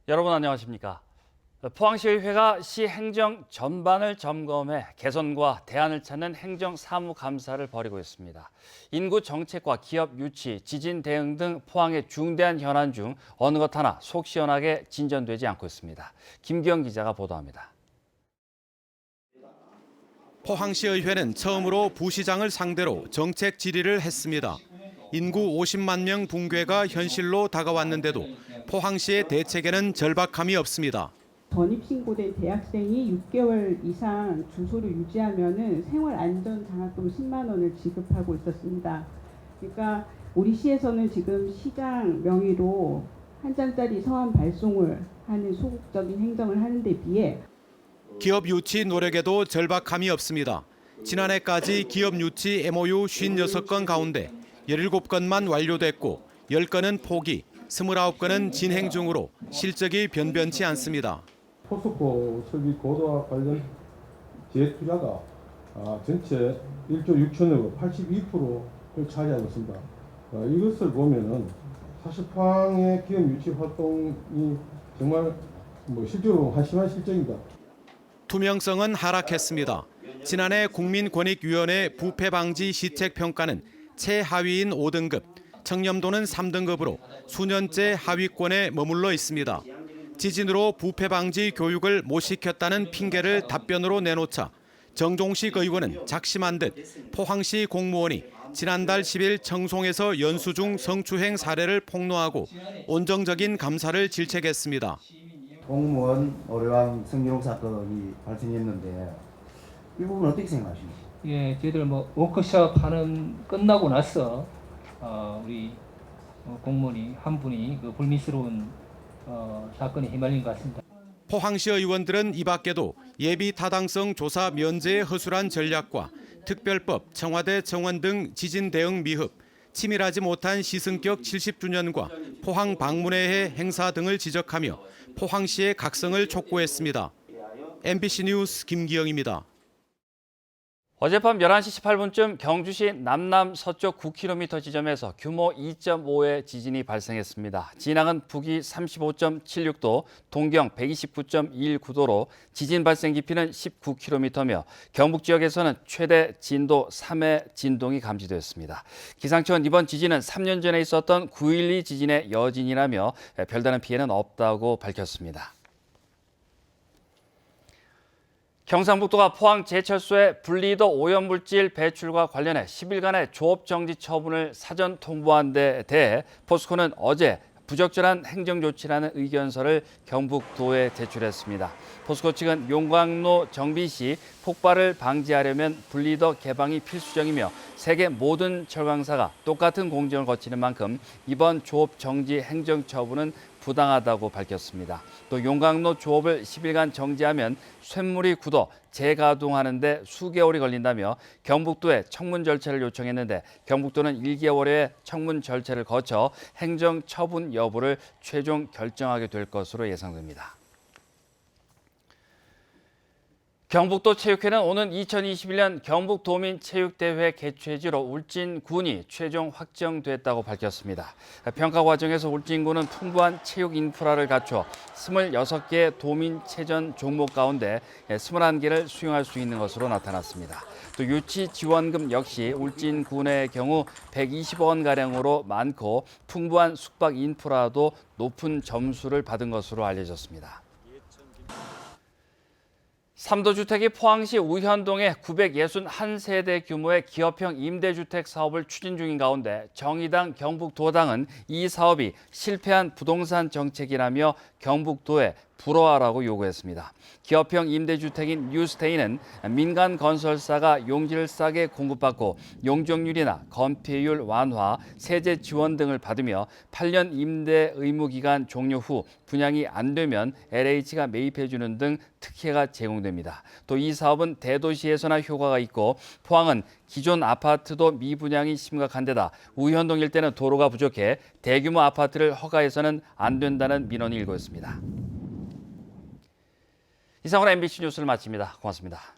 여러분 안녕하십니까? 포항시의회가 시 행정 전반을 점검해 개선과 대안을 찾는 행정사무감사를 벌이고 있습니다. 인구 정책과 기업 유치, 지진 대응 등 포항의 중대한 현안 중 어느 것 하나 속 시원하게 진전되지 않고 있습니다. 김기영 기자가 보도합니다. 포항시의회는 처음으로 부시장을 상대로 정책 질의를 했습니다. 인구 50만 명 붕괴가 현실로 다가왔는데도 포항시의 대책에는 절박함이 없습니다. 전입신고된 대학생이 6개월 이상 주소를 유지하면 생활안전장학금 10만 원을 지급하고 있었습니다. 그러니까 우리 시에서는 지금 시장 명의로 한 장짜리 서한 발송을 하는 소극적인 행정을 하는 데 비해 기업 유치 노력에도 절박함이 없습니다. 지난해까지 기업 유치 MOU 56건 가운데 17건만 완료됐고 10건은 포기, 29건은 진행 중으로 실적이 변변치 않습니다. 포스코 설비 고도화 관련 재투자가 전체 1조 6천억 82%를 차지하고 있습니다. 이것을 보면은 사실 포항의 기업 유치 활동이 정말 실제로 한심한 실정입니다. 투명성은 하락했습니다. 지난해 국민권익위원회 부패 방지 시책 평가는 최하위인 5등급, 청렴도는 3등급으로 수년째 하위권에 머물러 있습니다. 지진으로 부패 방지 교육을 못 시켰다는 핑계를 답변으로 내놓자 정종식 의원은 작심한 듯 포항시 공무원이 지난달 10일 청송에서 연수 중 성추행 사례를 폭로하고 온정적인 감사를 질책했습니다. 공무원 오류왕 성희롱 사건이 발생했는데 이 부분 어떻게 생각하십니까? 예, 저희들 워크숍 끝나고 나서 우리 공무원이 한 분이 그 불미스러운 사건에 휘말린 것 같습니다. 포항시 의원들은 이 밖에도 예비 타당성 조사 면제의 허술한 전략과 특별법, 청와대 정원 등 지진 대응 미흡, 치밀하지 못한 시승격 70주년과 포항 방문회의 행사 등을 지적하며 포항시의 각성을 촉구했습니다. MBC 뉴스 김기영입니다. 어젯밤 11시 18분쯤 경주시 남남 서쪽 9km 지점에서 규모 2.5의 지진이 발생했습니다. 진앙은 북위 35.76도, 동경 129.19도로 지진 발생 깊이는 19km며 경북 지역에서는 최대 진도 3의 진동이 감지되었습니다. 기상청은 이번 지진은 3년 전에 있었던 9.12 지진의 여진이라며 별다른 피해는 없다고 밝혔습니다. 경상북도가 포항 제철소의 분리더 오염물질 배출과 관련해 10일간의 조업정지 처분을 사전 통보한 데 대해 포스코는 어제 부적절한 행정조치라는 의견서를 경북도에 제출했습니다. 포스코 측은 용광로 정비 시 폭발을 방지하려면 분리더 개방이 필수적이며 세계 모든 철강사가 똑같은 공정을 거치는 만큼 이번 조업 정지 행정처분은 부당하다고 밝혔습니다. 또 용광로 조업을 10일간 정지하면 쇳물이 굳어 재가동하는 데 수개월이 걸린다며 경북도에 청문 절차를 요청했는데 경북도는 1개월의 청문 절차를 거쳐 행정 처분 여부를 최종 결정하게 될 것으로 예상됩니다. 경북도 체육회는 오는 2021년 경북도민체육대회 개최지로 울진군이 최종 확정됐다고 밝혔습니다. 평가 과정에서 울진군은 풍부한 체육 인프라를 갖춰 26개의 도민체전 종목 가운데 21개를 수용할 수 있는 것으로 나타났습니다. 또 유치 지원금 역시 울진군의 경우 120억 원가량으로 많고 풍부한 숙박 인프라도 높은 점수를 받은 것으로 알려졌습니다. 삼도주택이 포항시 우현동에 961세대 규모의 기업형 임대주택 사업을 추진 중인 가운데 정의당 경북도당은 이 사업이 실패한 부동산 정책이라며 경북도에 불허하라고 요구했습니다. 기업형 임대주택인 뉴스테이는 민간 건설사가 용지를 싸게 공급받고 용적률이나 건폐율 완화, 세제 지원 등을 받으며 8년 임대 의무 기간 종료 후 분양이 안 되면 LH가 매입해주는 등 특혜가 제공됩니다. 또 이 사업은 대도시에서나 효과가 있고 포항은 기존 아파트도 미분양이 심각한 데다 우현동 일대는 도로가 부족해 대규모 아파트를 허가해서는 안 된다는 민원이 일고 있습니다. 이상으로 MBC 뉴스를 마칩니다. 고맙습니다.